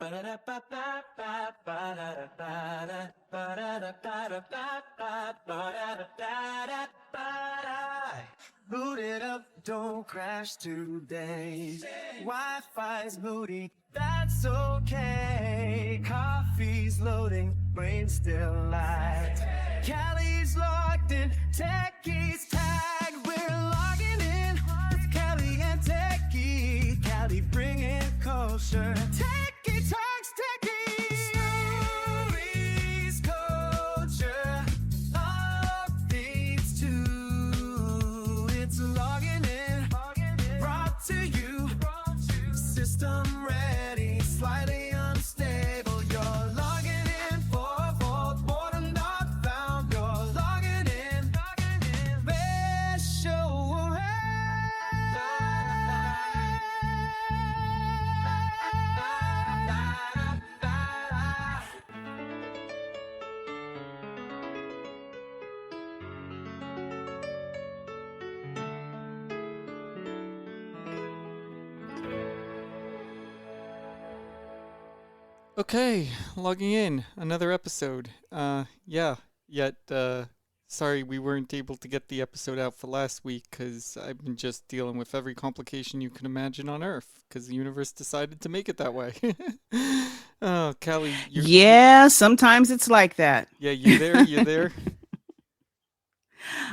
Boot it up, don't crash today. Wi-Fi's moody, that's okay. Coffee's loading, brain's still light. Cali's locked in, Techie's tagged. We're logging in with Kali and Techie. Kali bringing culture. Techie talks Techie. Stories, culture, updates too. It's logging in, brought to you. System ready, slightly unstable. You're logging in for a vault, boredom not found. You're logging in, best show around. Okay, logging in, another episode. Sorry we weren't able to get the episode out for last week because I've been just dealing with every complication you can imagine on Earth because the universe decided to make it that way. Oh, Kali, Yeah, sometimes it's like that. Yeah, you there? You there?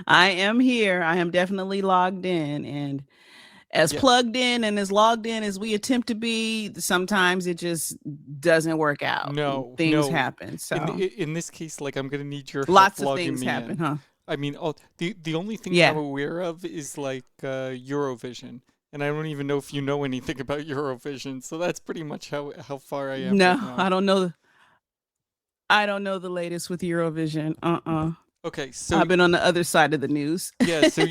I am here. I am definitely logged in, and as Yeah. plugged in and as logged in as we attempt to be, sometimes it just doesn't work out. No, Things no. happen. So In this case, like I'm gonna need your help lots of logging things me happen, in. huh? I mean, the only thing Yeah. I'm aware of is like Eurovision, and I don't even know if you know anything about Eurovision. So that's pretty much how far I am. No, right now. I don't know. I don't know the latest with Eurovision. Okay, so I've been on the other side of the news. yeah, so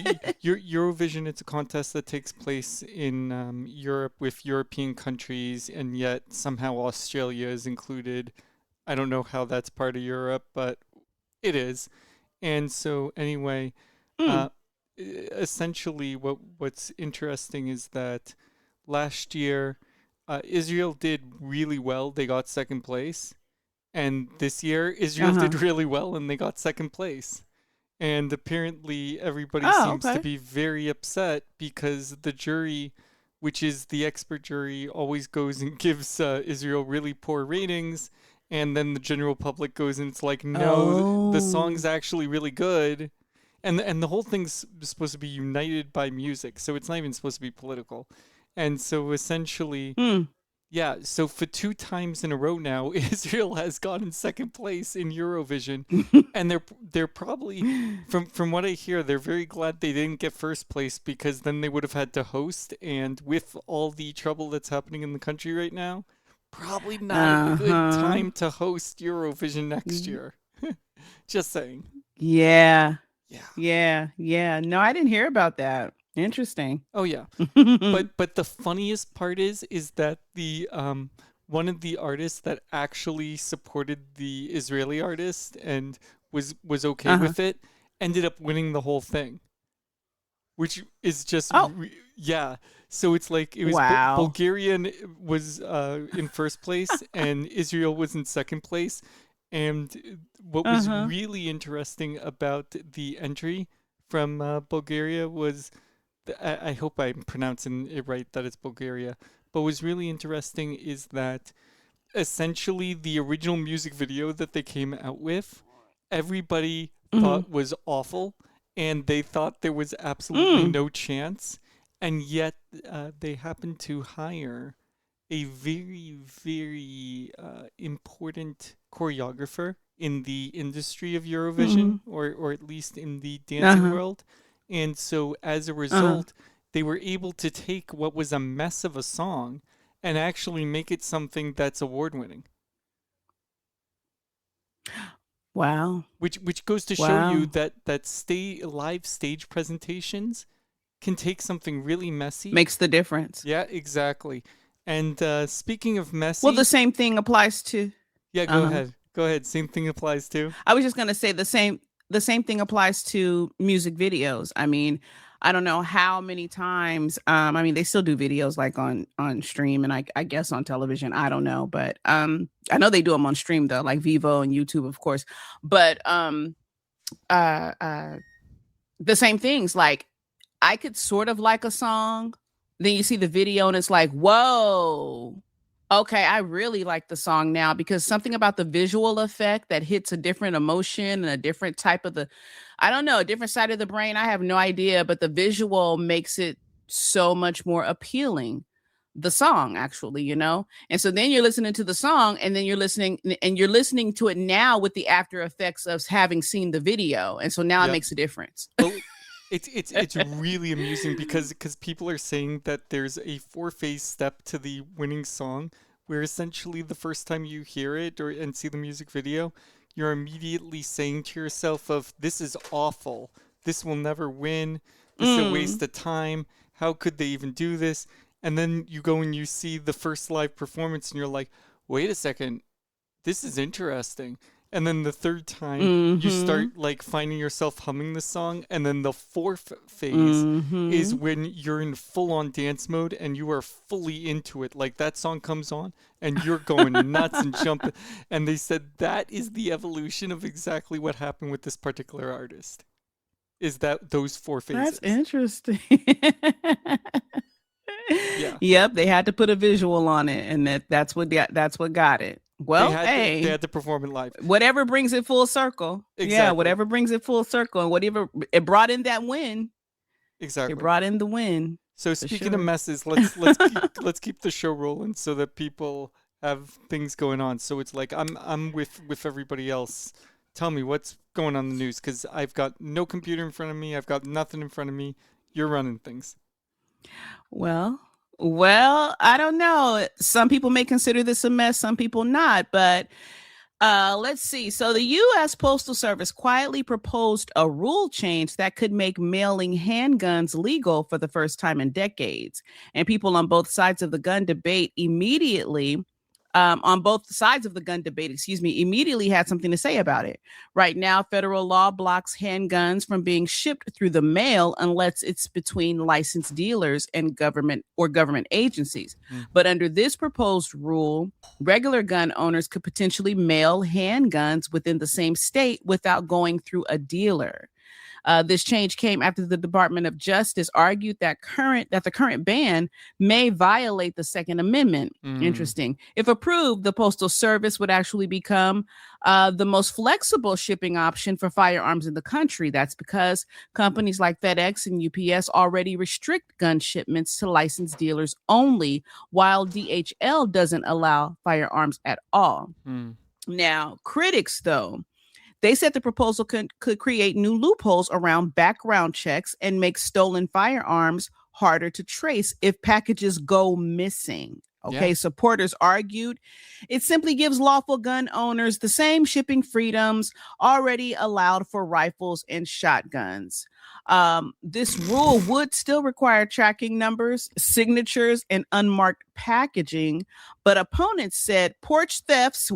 Eurovision, it's a contest that takes place in Europe with European countries, and yet somehow Australia is included. I don't know how that's part of Europe, but it is. And so anyway, essentially what's interesting is that last year Israel did really well. They got second place. And this year Israel did really well and they got second place. And apparently everybody seems to be very upset because the jury, which is the expert jury, always goes and gives Israel really poor ratings. And then the general public goes and it's like, no, the song's actually really good. And the whole thing's supposed to be united by music. So it's not even supposed to be political. And so essentially, yeah, so for 2 times in a row now, Israel has gotten second place in Eurovision. And they're probably, from what I hear, they're very glad they didn't get first place because then they would have had to host. And with all the trouble that's happening in the country right now, probably not a good time to host Eurovision next year. Just saying. Yeah. No, I didn't hear about that. Interesting. Oh yeah. But the funniest part is that the one of the artists that actually supported the Israeli artist and was okay with it ended up winning the whole thing. Which is just yeah. So it's like it was Bulgaria was in first place and Israel was in second place. And what was really interesting about the entry from Bulgaria was, I hope I'm pronouncing it right, that it's Bulgaria. But what was really interesting is that essentially the original music video that they came out with, everybody thought was awful. And they thought there was absolutely no chance. And yet they happened to hire a very, very important choreographer in the industry of Eurovision, or at least in the dancing world. And so as a result, they were able to take what was a mess of a song and actually make it something that's award-winning. Wow. Which goes to show you that live stage presentations can take something really messy. Makes the difference. Yeah, exactly. And speaking of messy... Well, the same thing applies to... Yeah, go ahead. Go ahead. Same thing applies to... I was just going to say the same thing applies to music videos. I mean, I don't know how many times. I mean, they still do videos like on stream and I guess on television. I don't know, but I know they do them on stream though, like Vivo and YouTube, of course. But uh, uh, the same things. Like I could sort of like a song, then you see the video and it's like, whoa. Okay, I really like the song now because something about the visual effect that hits a different emotion and a different type of I don't know, a different side of the brain. I have no idea, but the visual makes it so much more appealing. The song, actually, and so then you're listening to the song, and then you're listening to it now with the after effects of having seen the video, and so now it Yep. makes a difference. Well, it's really amusing because people are saying that there's a 4-phase step to the winning song where essentially the first time you hear it and see the music video, you're immediately saying to yourself of this is awful. This will never win. This is a waste of time. How could they even do this? And then you go and you see the first live performance and you're like, wait a second, this is interesting. And then the third time you start like finding yourself humming the song. And then the fourth phase is when you're in full on dance mode and you are fully into it. Like that song comes on and you're going nuts and jumping. And they said that is the evolution of exactly what happened with this particular artist. Is that those 4 phases. That's interesting. Yeah. Yep, they had to put a visual on it, and that's what got it. Well, they had to perform it live. Whatever brings it full circle. Exactly. Yeah, whatever brings it full circle, and whatever it brought in that win. Exactly. It brought in the win. So speaking of messes, let's keep the show rolling so that people have things going on. So it's like I'm with everybody else. Tell me what's going on in the news because I've got no computer in front of me. I've got nothing in front of me. You're running things. Well, I don't know. Some people may consider this a mess, some people not, but let's see. So the U.S. Postal Service quietly proposed a rule change that could make mailing handguns legal for the first time in decades. And people on both sides of the gun debate immediately immediately had something to say about it. Right now, federal law blocks handguns from being shipped through the mail unless it's between licensed dealers and government agencies. But under this proposed rule, regular gun owners could potentially mail handguns within the same state without going through a dealer. This change came after the Department of Justice argued that the current ban may violate the Second Amendment. Interesting. If approved, the Postal Service would actually become the most flexible shipping option for firearms in the country. That's because companies like FedEx and UPS already restrict gun shipments to licensed dealers only, while DHL doesn't allow firearms at all. Now, critics, though, they said the proposal could create new loopholes around background checks and make stolen firearms harder to trace if packages go missing. Okay, supporters argued it simply gives lawful gun owners the same shipping freedoms already allowed for rifles and shotguns. This rule would still require tracking numbers, signatures, and unmarked packaging, but opponents said porch thefts,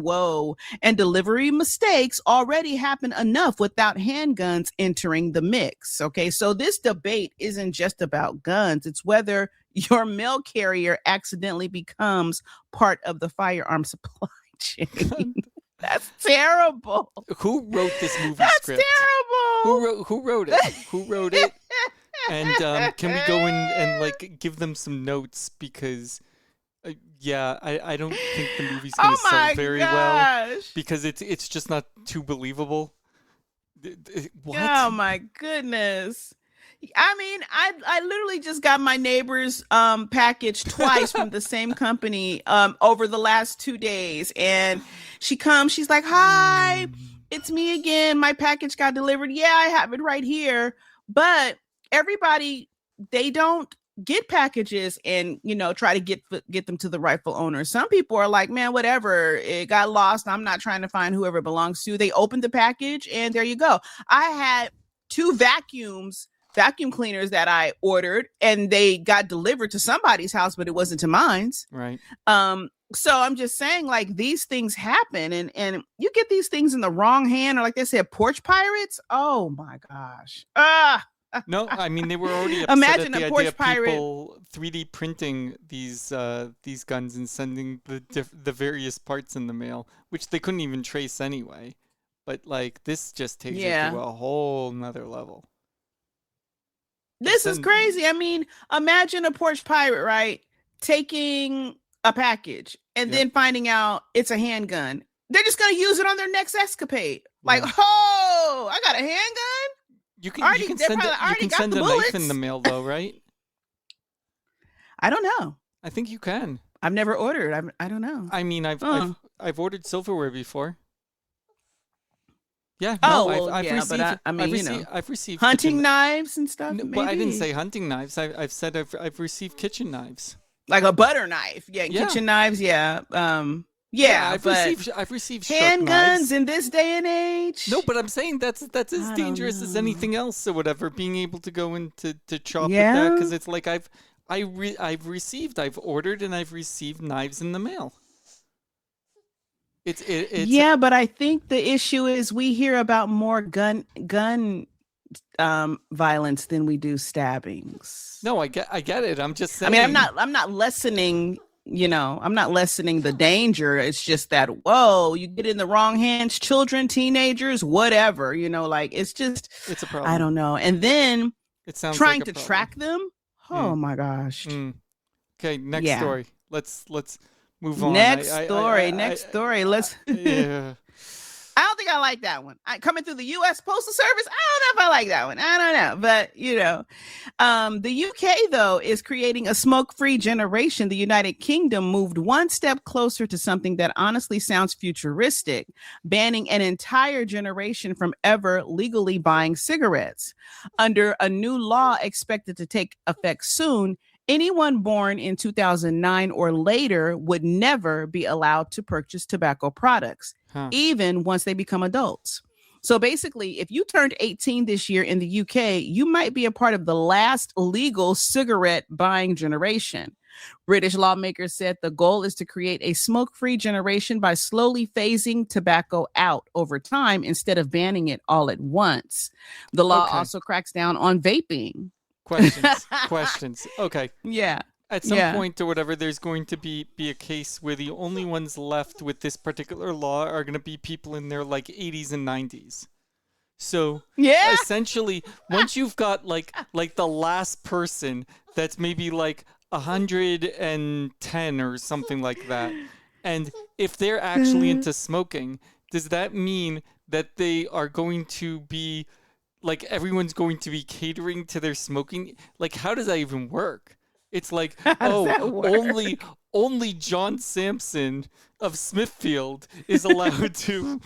and delivery mistakes already happen enough without handguns entering the mix. Okay, so this debate isn't just about guns. It's whether your mail carrier accidentally becomes part of the firearm supply chain. That's terrible. Who wrote this movie That's script? terrible. Who wrote it? Who wrote it? And can we go in and like give them some notes because I don't think the movie's gonna sell very well because it's just not too believable. What? Oh my goodness. I mean, I literally just got my neighbor's package twice from the same company over the last 2 days. And she comes, she's like, "Hi, it's me again. My package got delivered. Yeah, I have it right here." But everybody, they don't get packages and, try to get them to the rightful owner. Some people are like, "Man, whatever, it got lost. I'm not trying to find whoever it belongs to." They opened the package and there you go. I had 2 vacuum cleaners that I ordered and they got delivered to somebody's house, but it wasn't to mine's. Right. So I'm just saying, like, these things happen and you get these things in the wrong hand, or like they said, porch pirates. Oh my gosh. No, I mean they were already upset Imagine at the a idea Porsche of pirate. people 3D printing these guns and sending the various parts in the mail, which they couldn't even trace anyway. But like this just takes it to Yeah. a whole nother level. This is Send crazy. I mean, imagine a Porsche pirate, right? Taking a package and Yeah. then finding out it's a handgun. They're just going to use it on their next escapade. Like, Yeah. oh, I got a handgun? You can Already- you can they send probably you already can got send the a knife in bullets. the mail though, right? I don't know. I think you can. I've never ordered. I don't know. I mean, I've ordered silverware before. Yeah, Oh, no, well, I've yeah, received. but I mean, I've you received. know, I've received hunting kitchen- knives and stuff. No, Maybe. well, I didn't say hunting knives. I've said I've received kitchen knives. Like a butter knife. Yeah, Yeah. kitchen knives. Yeah. Yeah, I've but received sharp handguns knives. in this day and age. No, but I'm saying that's I as don't dangerous as know. anything else or whatever. Being able to go into to chop with Yeah. that because it's like I've ordered and I've received knives in the mail. It's Yeah, but I think the issue is we hear about more gun violence than we do stabbings. No, I get it. I'm just saying. I mean, I'm not lessening, I'm not lessening the danger. It's just that, whoa, you get in the wrong hands, children, teenagers, whatever, like it's just, It's a problem. I don't know. And then It sounds trying like a to problem. track them. Oh my gosh. Okay, next Yeah. story. Let's move on. Next story. Let's. Yeah. I don't think I like that one. Coming through the U.S. Postal Service, I don't know if I like that one. I don't know. But, the UK, though, is creating a smoke-free generation. The United Kingdom moved one step closer to something that honestly sounds futuristic, banning an entire generation from ever legally buying cigarettes. Under a new law expected to take effect soon, anyone born in 2009 or later would never be allowed to purchase tobacco products, even once they become adults. So basically, if you turned 18 this year in the UK, you might be a part of the last legal cigarette buying generation. British lawmakers said the goal is to create a smoke-free generation by slowly phasing tobacco out over time instead of banning it all at once. The law also cracks down on vaping. Questions. Okay. Yeah. At some point or whatever, there's going to be a case where the only ones left with this particular law are going to be people in their like 80s and 90s. So essentially, once you've got like the last person that's maybe like 110 or something like that, and if they're actually into smoking, does that mean that they are going to be like everyone's going to be catering to their smoking? Like, how does that even work? It's like, only John Sampson of Smithfield is allowed to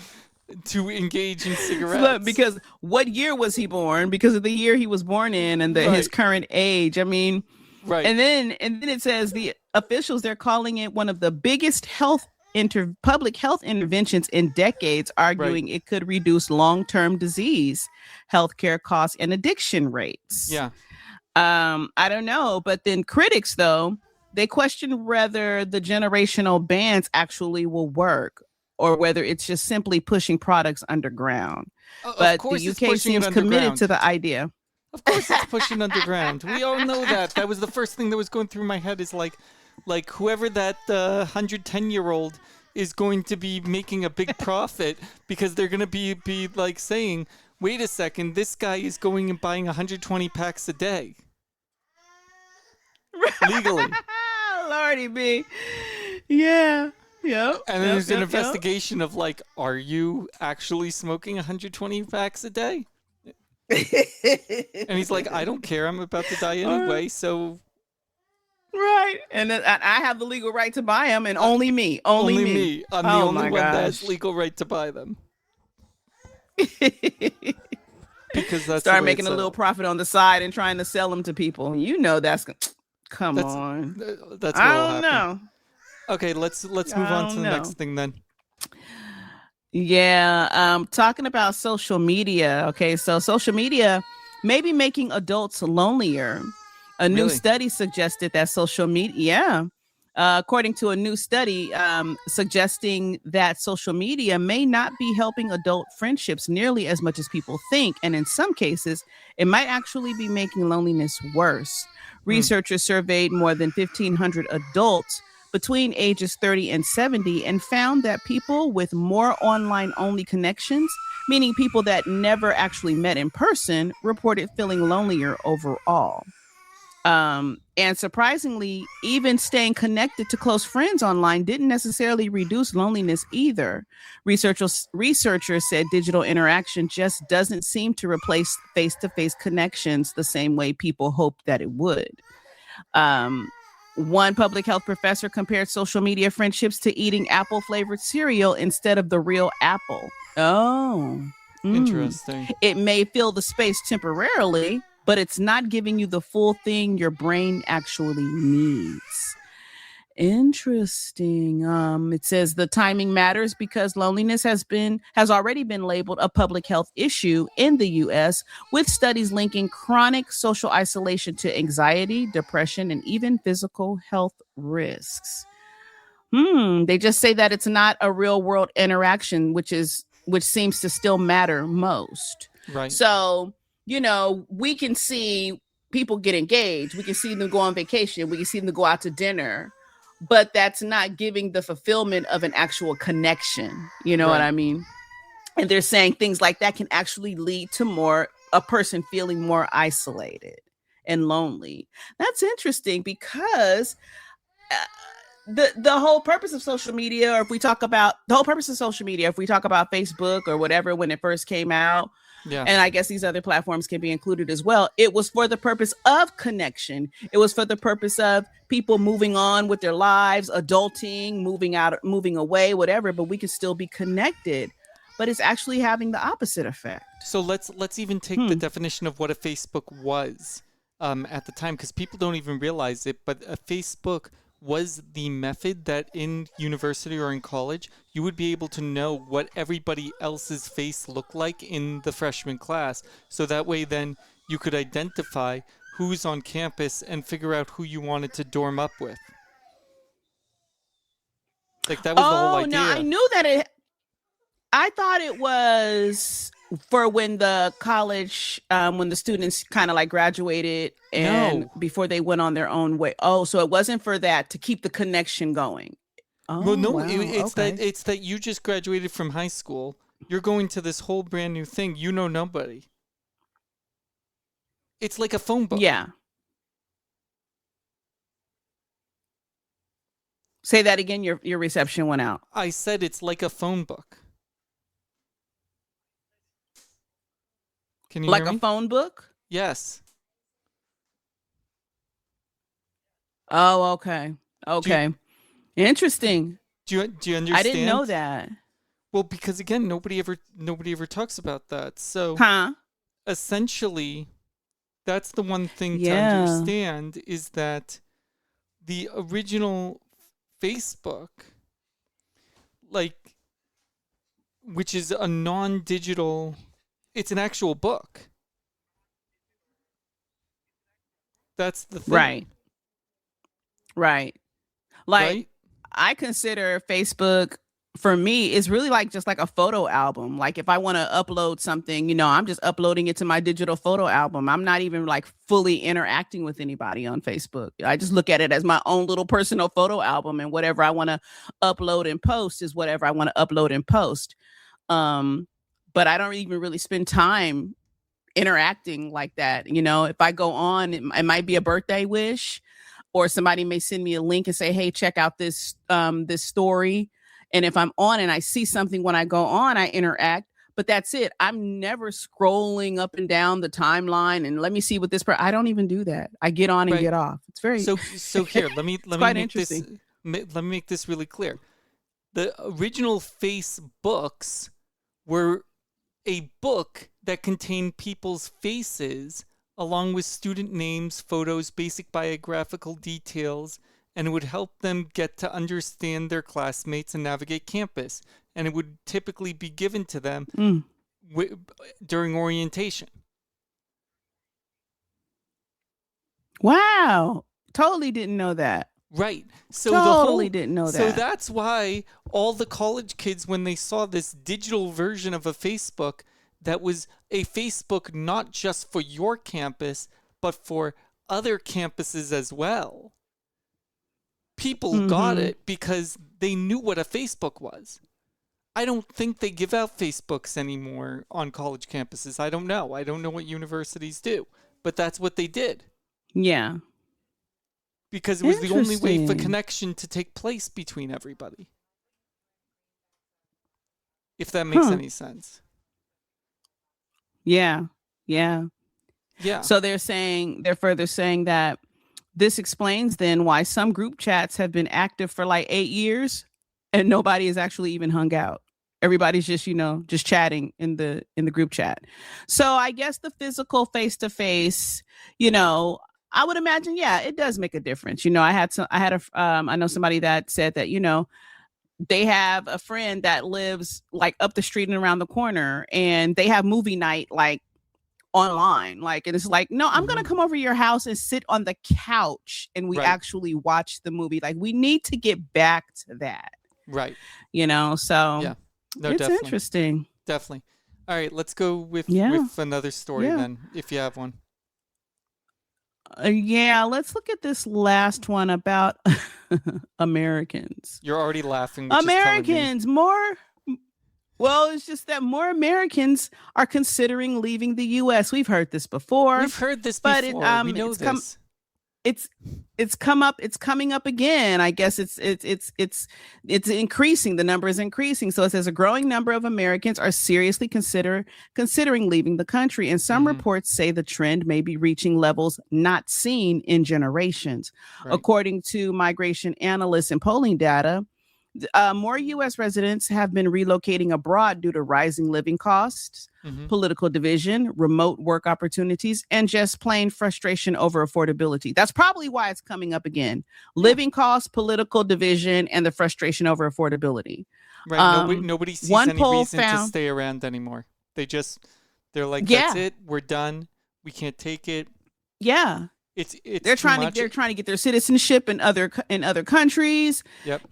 engage in cigarettes. Look, because what year was he born? Because of the year he was born in and his current age. I mean, and then it says the officials, they're calling it one of the biggest public health interventions in decades, arguing it could reduce long-term disease, healthcare costs, and addiction rates. Yeah. I don't know. But then critics, though, they question whether the generational bans actually will work or whether it's just simply pushing products underground. But the UK seems committed to the idea. Of course it's pushing underground. We all know that. That was the first thing that was going through my head is like whoever that 110-year-old is going to be making a big profit because they're going to be like saying, wait a second, this guy is going and buying 120 packs a day. Legally. Lordy me. Yeah. Yeah. And then there's an investigation of like, are you actually smoking 120 packs a day? And he's like, I don't care. I'm about to die anyway, so... Right. And then I have the legal right to buy them, and only me. Only me. I'm the only one that has legal right to buy them. Because that's start making a little profit on the side and trying to sell them to people. You know that's come on. That's I don't know. Okay, let's move on to the next thing then. Yeah, talking about social media. Okay, so social media may be making adults lonelier. A new study suggested that social media according to a new study suggesting that social media may not be helping adult friendships nearly as much as people think. And in some cases, it might actually be making loneliness worse. Researchers surveyed more than 1,500 adults between ages 30 and 70 and found that people with more online only connections, meaning people that never actually met in person, reported feeling lonelier overall. And surprisingly, even staying connected to close friends online didn't necessarily reduce loneliness either. Researchers said digital interaction just doesn't seem to replace face-to-face connections the same way people hoped that it would. Um, One public health professor compared social media friendships to eating apple flavored cereal instead of the real apple. Oh, Interesting. It may fill the space temporarily, but it's not giving you the full thing your brain actually needs. Interesting. It says the timing matters because loneliness has already been labeled a public health issue in the US, with studies linking chronic social isolation to anxiety, depression, and even physical health risks. They just say that it's not a real world interaction, which seems to still matter most. Right. So, we can see people get engaged, we can see them go on vacation, we can see them go out to dinner, but that's not giving the fulfillment of an actual connection. You know what I mean? And they're saying things like that can actually lead to a person feeling more isolated and lonely. That's interesting because the whole purpose of social media, or if we talk about Facebook or whatever, when it first came out, and I guess these other platforms can be included as well, it was for the purpose of connection. It was for the purpose of people moving on with their lives, adulting, moving out, moving away, whatever, but we can still be connected. But it's actually having the opposite effect. So let's even take the definition of what a Facebook was at the time, because people don't even realize it, but a Facebook was the method that in university or in college, you would be able to know what everybody else's face looked like in the freshman class. So that way then you could identify who's on campus and figure out who you wanted to dorm up with. Like, that was the whole idea. No, I knew that I thought it was for when the college, when the students kind of like graduated and before they went on their own way. Oh, so it wasn't for that, to keep the connection going. Oh, well, no, wow. it's that you just graduated from high school. You're going to this whole brand new thing. You know nobody. It's like a phone book. Yeah. Say that again. Your reception went out. I said it's like a phone book. Can you like hear me? a phone book? Yes. Oh, okay. Okay. Interesting. Do you understand? I didn't know that. Well, because again, nobody ever talks about that. So essentially, that's the one thing to understand, is that the original Facebook, like, which is a non-digital, it's an actual book. That's the thing. Right. Like, I consider Facebook, for me, is really like just like a photo album. Like, if I want to upload something, I'm just uploading it to my digital photo album. I'm not even like fully interacting with anybody on Facebook. I just look at it as my own little personal photo album, and whatever I want to upload and post is whatever I want to upload and post. But I don't even really spend time interacting like that. If I go on, it might be a birthday wish, or somebody may send me a link and say, hey, check out this story. And if I'm on and I see something when I go on, I interact, but that's it. I'm never scrolling up and down the timeline and let me see what this, I don't even do that. I get on and get off. It's very, so here, let me make this really clear. The original Facebooks were a book that contained people's faces along with student names, photos, basic biographical details, and it would help them get to understand their classmates and navigate campus. And it would typically be given to them during orientation. Wow. Totally didn't know that. Right. So Totally didn't know So that. that's why all the college kids, when they saw this digital version of a Facebook that was a Facebook not just for your campus, but for other campuses as well, people got Mm-hmm. it because they knew what a Facebook was. I don't think they give out Facebooks anymore on college campuses. I don't know. I don't know what universities do, but that's what they did Yeah. because it was the only way for Interesting. connection to take place between everybody. If that makes Huh. any sense. Yeah. Yeah. Yeah. So they're further saying that this explains then why some group chats have been active for like 8 years and nobody has actually even hung out. Everybody's just, just chatting in the group chat. So I guess the physical face to face, I would imagine, yeah, it does make a difference. I know somebody that said that, they have a friend that lives like up the street and around the corner, and they have movie night like online, like, and it's like, no, I'm gonna come over to your house and sit on the couch and we Right. actually watch the movie. Like, we need to get back to that, Right. So Yeah. No, it's definitely. interesting. Definitely. All right, let's go with another story then, if you have one. Yeah, let's look at this last one about Americans. You're already laughing. Which Americans, well, it's just that more Americans are considering leaving the U.S. We've heard this before. We've heard this before. But we know this. It's coming up again. I guess it's increasing. The number is increasing. So it says a growing number of Americans are seriously considering leaving the country, and some reports say the trend may be reaching levels not seen in generations. Right. According to migration analysts and polling data, more U.S. residents have been relocating abroad due to rising living costs, political division, remote work opportunities, and just plain frustration over affordability. That's probably why it's coming up again. Yeah. Living costs, political division, and the frustration over affordability. Right. Nobody sees any reason to stay around anymore. They're like, that's it. We're done. We can't take it. Yeah. They're trying to get their citizenship in other countries. Yep.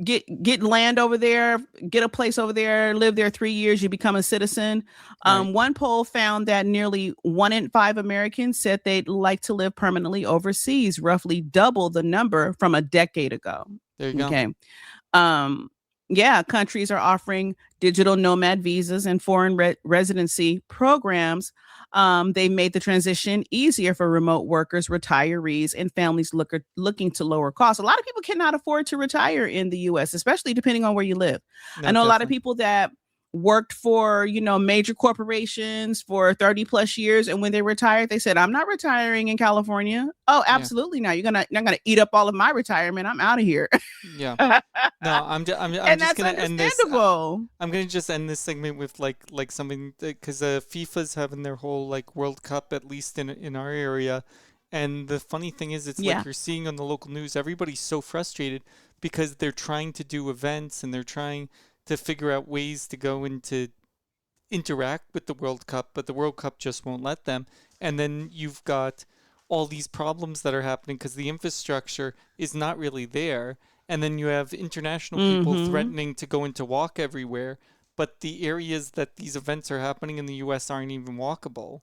Get land over there, get a place over there, live there 3 years, you become a citizen. Right. One poll found that nearly 1 in 5 Americans said they'd like to live permanently overseas, roughly double the number from a decade ago. There you go. Okay. Countries are offering digital nomad visas and foreign residency programs. They made the transition easier for remote workers, retirees, and families looking to lower costs. A lot of people cannot afford to retire in the U.S., especially depending on where you live. No, I know definitely. A lot of people that worked for, major corporations for 30 plus years. And when they retired, they said, I'm not retiring in California. Oh, absolutely not. You're going to eat up all of my retirement. I'm out of here. Yeah. No, I'm just going to end this. I'm going to just end this segment with like something, because FIFA's having their whole like World Cup, at least in our area. And the funny thing is, it's like you're seeing on the local news, everybody's so frustrated because they're trying to do events and they're trying to figure out ways to go and to interact with the World Cup, but the World Cup just won't let them. And then you've got all these problems that are happening because the infrastructure is not really there. And then you have international people threatening to go into walk everywhere, but the areas that these events are happening in the U.S. aren't even walkable.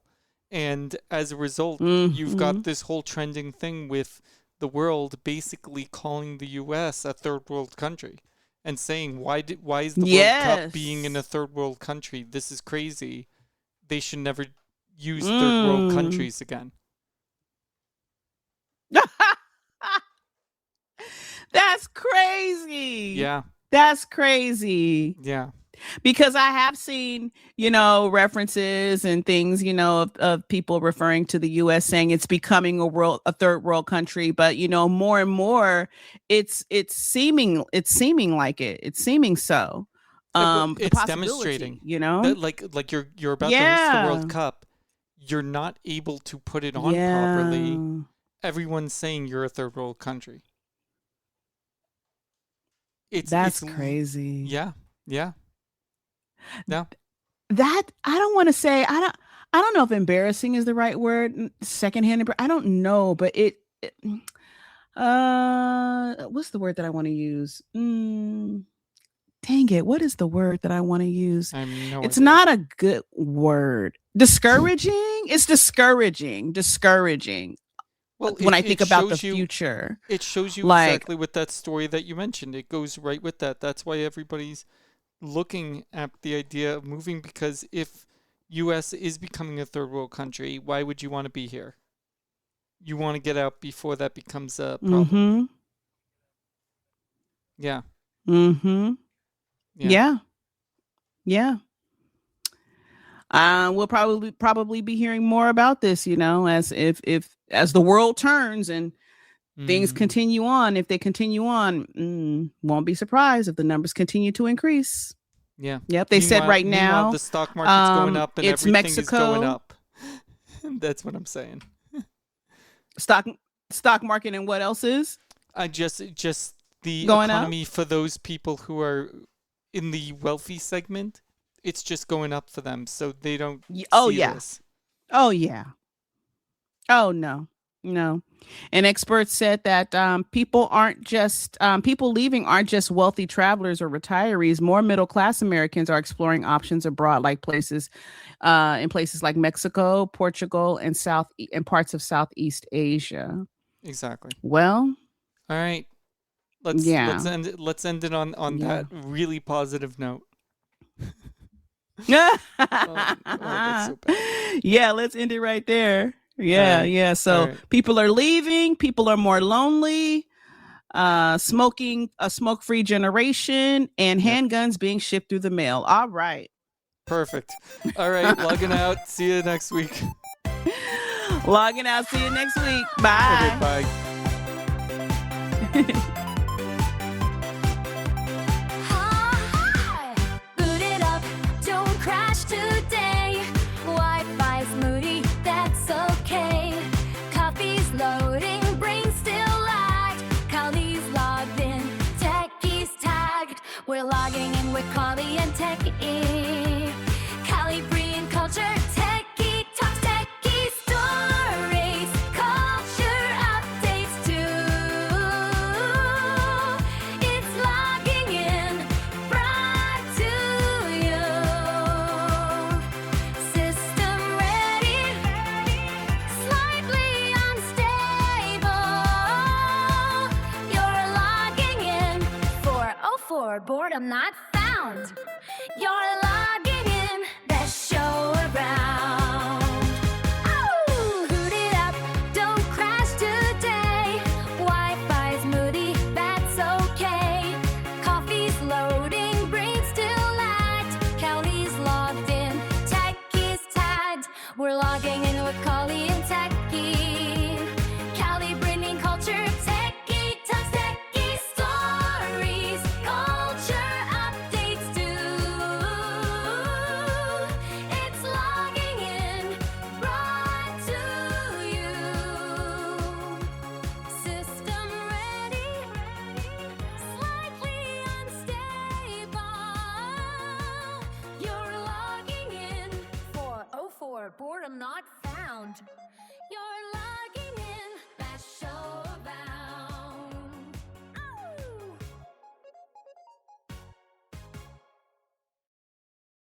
And as a result, you've got this whole trending thing with the world basically calling the U.S. a third world country. And saying, why is the World Cup being in a third world country? This is crazy. They should never use third world countries again. That's crazy. Yeah. That's crazy. Yeah. Because I have seen, references and things, of people referring to the U.S. saying it's becoming a third world country. But, more and more, it's seeming like it. It's seeming so. It's demonstrating, that like you're about to host the World Cup. You're not able to put it on properly. Everyone's saying you're a third world country. That's crazy. Yeah. Yeah. No. That I don't want to say, I don't know if embarrassing is the right word. Secondhand, I don't know, but What's the word that I want to use? Dang it, what is the word that I want to use? I have no It's idea. not a good word. Discouraging. It's discouraging Well, when I it think about the shows you. future. It shows you Like, exactly with that story that you mentioned. It goes right with that. That's why everybody's looking at the idea of moving, because if US is becoming a third world country, why would you want to be here? You want to get out before that becomes a problem. Yeah. Yeah. Yeah. Yeah. We'll probably be hearing more about this, as as the world turns and things Mm, continue on. If they continue on, won't be surprised if the numbers continue to increase. yeah. Yep, they said right Meanwhile, now, the stock market's going up and it's everything is going Mexico up. That's what I'm saying. stock stock market, and what else is I just the going up? economy for those people who are in the wealthy segment, it's just going up for them, so they don't Oh see yeah, this. oh yeah, oh no, no. And experts said that people leaving aren't just wealthy travelers or retirees. More middle class Americans are exploring options abroad, like in places like Mexico, Portugal, and parts of Southeast Asia. Exactly. Well, All right. Let's yeah, end it on yeah. that really positive note. Oh, that's so bad. Yeah, let's end it right there. All Yeah, right. yeah. All So right. people are leaving, people are more lonely, smoking a smoke-free generation, and Yep. handguns being shipped through the mail. All right. Perfect. All right. Logging out. See you next week. Logging out. See you next week. Okay. Bye. Bye. Hi, boot it up, don't crash today. Wi-Fi's moody, that's okay. Coffee's loading, brain still lagged. Kali's logged in, Techie's tagged. We're logging in with Kali and Techie. Kali bringing culture, Techie talks, Techie stories, culture updates too. It's logging in, brought to you. System ready, slightly unstable. You're logging in 404, boredom not found. You're logging in, best show around. Oh, boot it up, don't crash today. Wi-Fi's moody, that's okay. Coffee's loading, brain still lagged. Kali's logged in, Techie's tagged. We're logging in with Kali and Techie. Kali bringing culture, Techie talks, Techie stories, culture updates too. It's logging in, brought to you. System ready, slightly unstable. You're logging in 404, boredom not found.